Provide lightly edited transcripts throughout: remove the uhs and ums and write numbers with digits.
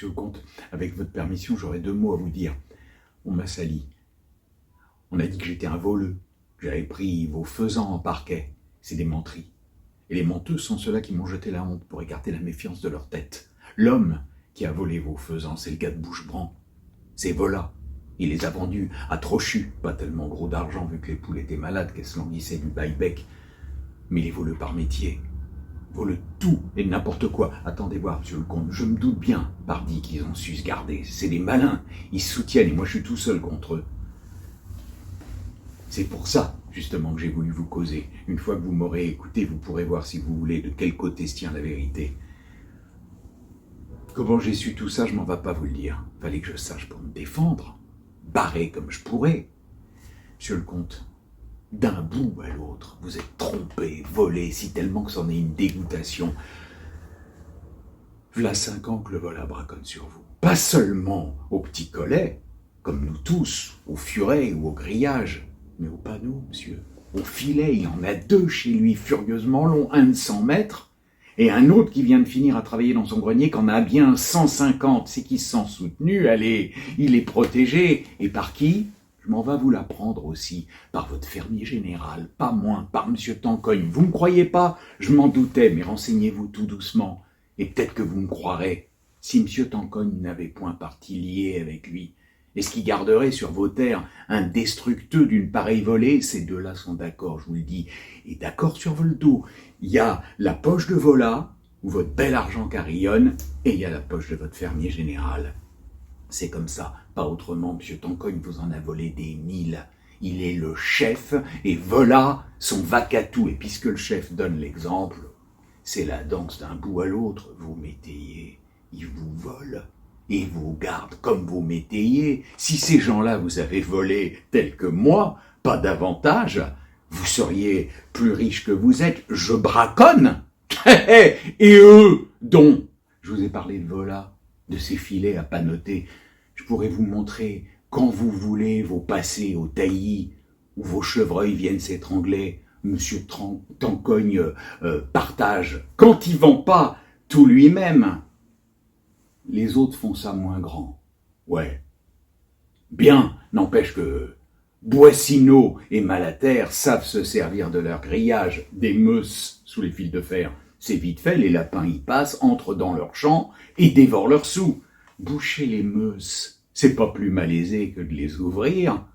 Monsieur le comte, avec votre permission, j'aurais 2 mots à vous dire. On m'a sali. On a dit que j'étais un voleux, que j'avais pris vos faisans en parquet. C'est des menteries. Et les menteux sont ceux-là qui m'ont jeté la honte pour écarter la méfiance de leur tête. L'homme qui a volé vos faisans, c'est le gars de Bouchebranc. C'est Vola. Il les a vendus à Trochu, pas tellement gros d'argent vu que les poules étaient malades, qu'elles se languissaient du bail-bec. Mais il est voleux par métier. Voleux tout et n'importe quoi. Attendez voir, monsieur le comte, je me doute bien, pardi, qu'ils ont su se garder. C'est des malins, ils se soutiennent et moi je suis tout seul contre eux. C'est pour ça, justement, que j'ai voulu vous causer. Une fois que vous m'aurez écouté, vous pourrez voir, si vous voulez, de quel côté se tient la vérité. Comment j'ai su tout ça, je m'en vais pas vous le dire. Fallait que je sache pour me défendre, barrer comme je pourrais. Monsieur le comte, d'un bout à l'autre, vous êtes trompé, volé, si tellement que c'en est une dégoûtation. V'là 5 ans que le vol braconne sur vous. Pas seulement au petit collet, comme nous tous, au furet ou au grillage, mais au panneau, monsieur. Au filet, il en a 2 chez lui, furieusement longs, un de 100 mètres, et un autre qui vient de finir à travailler dans son grenier, qu'en a bien 150, c'est qu'il se sent soutenu, allez, il est protégé. Et par qui ? Je m'en vais vous l'apprendre aussi, par votre fermier général, pas moins, par monsieur Tancogne. Vous me croyez pas ? Je m'en doutais, mais renseignez-vous tout doucement, et peut-être que vous me croirez. Si monsieur Tancogne n'avait point parti lié avec lui, est-ce qu'il garderait sur vos terres un destructeux d'une pareille volée ? Ces 2-là sont d'accord, je vous le dis, et d'accord sur le dos. Il y a la poche de Vola, où votre bel argent carillonne, et il y a la poche de votre fermier général. C'est comme ça, pas autrement, monsieur Tancogne vous en a volé des 1000. Il est le chef, et Vola, son vacatou. Et puisque le chef donne l'exemple, c'est la danse d'un bout à l'autre. Vous métayez, ils vous volent, et vous gardent comme vous métayez. Si ces gens-là vous avaient volé tels que moi, pas davantage, vous seriez plus riche que vous êtes. Je braconne. Et eux, dont je vous ai parlé de Vola, de ces filets à panoter. Je pourrais vous montrer, quand vous voulez, vos passés au taillis, où vos chevreuils viennent s'étrangler. Monsieur Tancogne partage, quand il vend pas tout lui-même. Les autres font ça moins grand. Ouais. Bien, n'empêche que Boissineau et Malater savent se servir de leur grillage, des meusses sous les fils de fer. C'est vite fait, les lapins y passent, entrent dans leur champ et dévorent leurs sous. Boucher les meusses, c'est pas plus malaisé que de les ouvrir.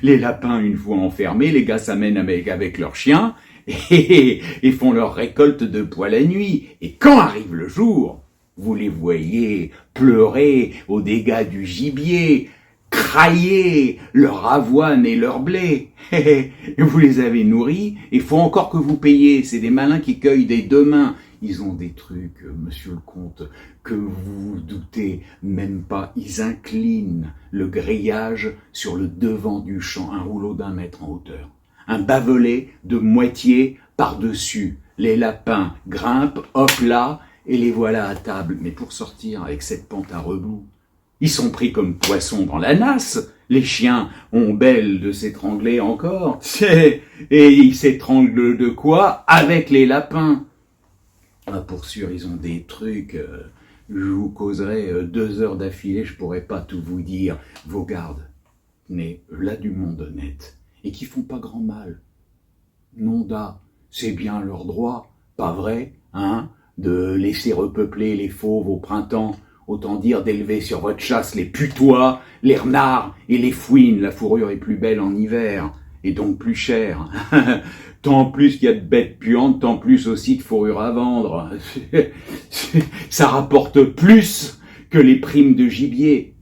Les lapins, une fois enfermés, les gars s'amènent avec leurs chiens et font leur récolte de pois la nuit. Et quand arrive le jour, vous les voyez pleurer aux dégâts du gibier, crailler leur avoine et leur blé. Vous les avez nourris, et faut encore que vous payiez. C'est des malins qui cueillent des 2 mains. Ils ont des trucs, monsieur le comte, que vous doutez même pas. Ils inclinent le grillage sur le devant du champ, un rouleau d'1 mètre en hauteur. Un bavolet de moitié par-dessus. Les lapins grimpent, hop là, et les voilà à table. Mais pour sortir avec cette pente à rebout, ils sont pris comme poissons dans la nasse. Les chiens ont belle de s'étrangler encore. Et ils s'étranglent de quoi ? Avec les lapins. Ah, pour sûr, ils ont des trucs. Je vous causerai 2 heures d'affilée, je pourrais pas tout vous dire. Vos gardes, nés là du monde honnête, et qui font pas grand mal. Non da, c'est bien leur droit, pas vrai, hein, de laisser repeupler les fauves au printemps. Autant dire d'élever sur votre chasse les putois, les renards et les fouines. La fourrure est plus belle en hiver, et donc plus chère. Tant plus qu'il y a de bêtes puantes, tant plus aussi de fourrure à vendre. Ça rapporte plus que les primes de gibier.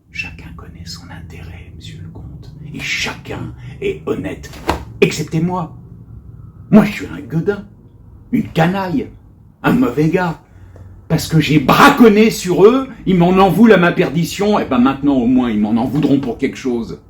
Chacun connaît son intérêt, monsieur le comte, et chacun est honnête, excepté moi. Moi, je suis un gueudin, une canaille, un mauvais gars. Parce que j'ai braconné sur eux, ils m'en en voulent à ma perdition, et ben maintenant au moins ils m'en en voudront pour quelque chose.